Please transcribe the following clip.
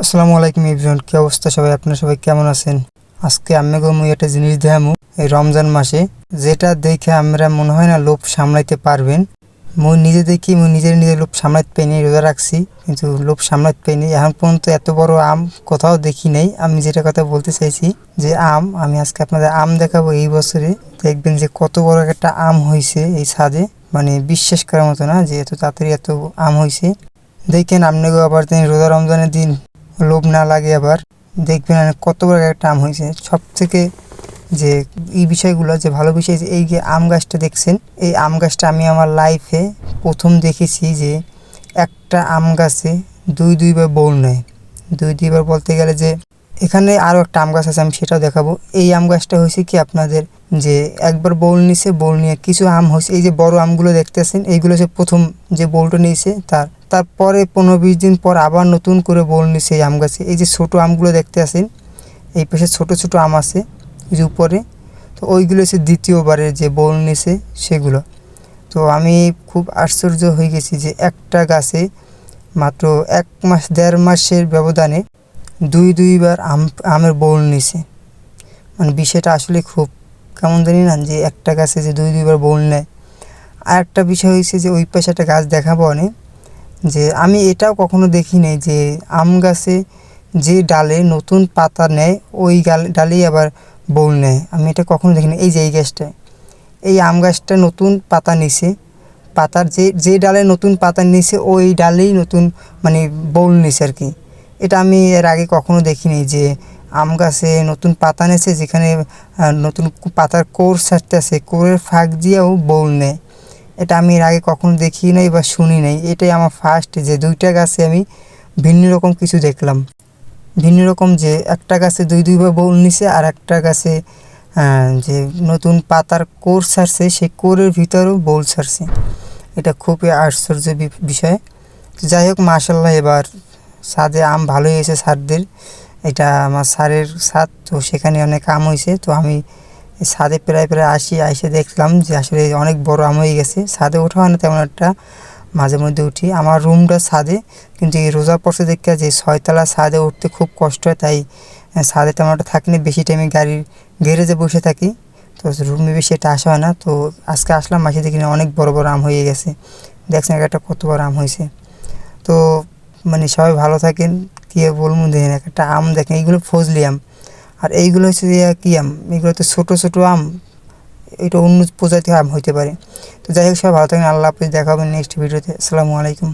আসসালামু আলাইকুম এভরিওয়ান, কি অবস্থা সবাই? আপনারা সবাই কেমন আছেন? আজকে আমি মুই একটা জিনিস দেখামু এই রমজান মাসে, যেটা দেখে আমরা মনে হয় না লোভ সামলাইতে পারবেন। মুই নিজে দেখি মুই নিজের লোভ সামলাইতে পাইনি, রোজা রাখছি কিন্তু লোভ সামলাইতে পাইনি। এখন পর্যন্ত এত বড় আম কোথাও দেখি নাই। আমি যেটা কথা বলতে চাইছি যে আমি আজকে আপনাদের আম দেখাবো এই বছরে। দেখবেন যে কত বড় একটা আম হয়েছে এই ছাদে, মানে বিশ্বাস করার মতো না যে এত তাড়াতাড়ি এত আম হয়েছে। দেখেন আপনাকেও আবার রোজা রমজানের দিন লোভ না লাগে, আবার দেখবেন কত বড় একটা আম হয়েছে। সব থেকে যে এই বিষয়গুলো যে ভালো বিষয়, এই যে আম গাছটা দেখছেন, এই আম গাছটা আমি আমার লাইফে প্রথম দেখেছি যে একটা আম গাছে দুইবার বউল নেয়। দুইবার বলতে গেলে যে এখানে আরও একটা আম গাছ আছে, আমি সেটাও দেখাবো। এই আম গাছটা হয়েছে কি আপনাদের যে একবার বউল নিছে, বউল নিয়ে কিছু আম হয়েছে। এই যে বড় আমগুলো দেখতেছেন, এইগুলো যে প্রথম যে বউলটা নিয়েছে তারপরে 15-20 দিন পর আবার নতুন করে বউল নিছে এই আম গাছে। এই যে ছোট আমগুলো দেখতে আছেন, এই পাশে ছোট ছোট আম আছে এই যে উপরে, তো ওইগুলো হচ্ছে দ্বিতীয়বারের যে বউল নিছে সেগুলো। তো আমি খুব আশ্চর্য হয়ে গেছি যে একটা গাছে মাত্র 1-1.5 মাসের ব্যবধানে দুইবার আমের বউল নিছে। মানে বিষয়টা আসলে খুব কেমন জানি না, যে একটা গাছে যে দুইবার বউল নেয়। আর একটা বিষয় হয়েছে যে ওই পাশে একটা গাছ দেখাবো অনেক, যে আমি এটাও কখনো দেখি নাই যে আম গাছে যে ডালে নতুন পাতা নেয় ওই ডালেই আবার বউল নেয়। আমি এটা কখনো দেখিনি। এই যে এই গাছটা, এই আম গাছটা নতুন পাতা নিছে, পাতার যে ডালে নতুন পাতা নিছে ওই ডালেই নতুন মানে বউল নিছে আর কি। এটা আমি এর আগে কখনো দেখিনি যে আম গাছে নতুন পাতা নেছে, যেখানে নতুন পাতার কোর ছাড়তে আছে, কোরের ফাঁক দিয়েও বউল নেয়। এটা আমি এর আগে কখনো দেখি নাই বা শুনি নাই। এটাই আমার ফার্স্ট যে দুইটা গাছে আমি ভিন্ন রকম কিছু দেখলাম। ভিন্ন রকম যে একটা গাছে দুইবার বউল নিছে, আর একটা গাছে যে নতুন পাতার কোর ছাড়ছে সেই কোরের ভিতরেও বউল ছাড়ছে। এটা খুবই আশ্চর্য বিষয়। যাই হোক, মাশাআল্লাহ এবার ছাদে আম ভালোই হয়েছে স্যারদের। এটা আমার স্যারের ছাদ, তো সেখানে অনেক আম হয়েছে। তো আমি ছাদে প্রায় এসে দেখলাম যে আসলে অনেক বড় আম হয়ে গেছে। ছাদে ওঠা হয় না তেমন একটা, মাঝে মধ্যে উঠি। আমার রুমটা ছাদে, কিন্তু এই রোজা পড়ছে দেখে যে 6তলা ছাদে উঠতে খুব কষ্ট হয়, তাই ছাদে তেমন একটা থাকি না। বেশি টাইমে গাড়ির গ্যারেজে বসে থাকি, তো রুমে বেশি এটা আসা হয় না। তো আজকে আসলাম, মাসে দেখি না অনেক বড় বড় আম হয়ে গেছে। দেখছেন একটা কত বড় আম হয়েছে। তো মানে সবাই ভালো থাকেন। কী বলবো, দেখেন একটা আম দেখেন, এইগুলো ফজলি আম, আর এইগুলো হচ্ছে যে কী আম, এগুলো তো ছোটো ছোটো আম, এটা অন্য প্রজাতির আম হইতে পারে। তো যাই হোক, সবাই ভালো থাকেন। আল্লাহ হাফেজ, দেখা হবে নেক্সট ভিডিওতে। আসসালামু আলাইকুম।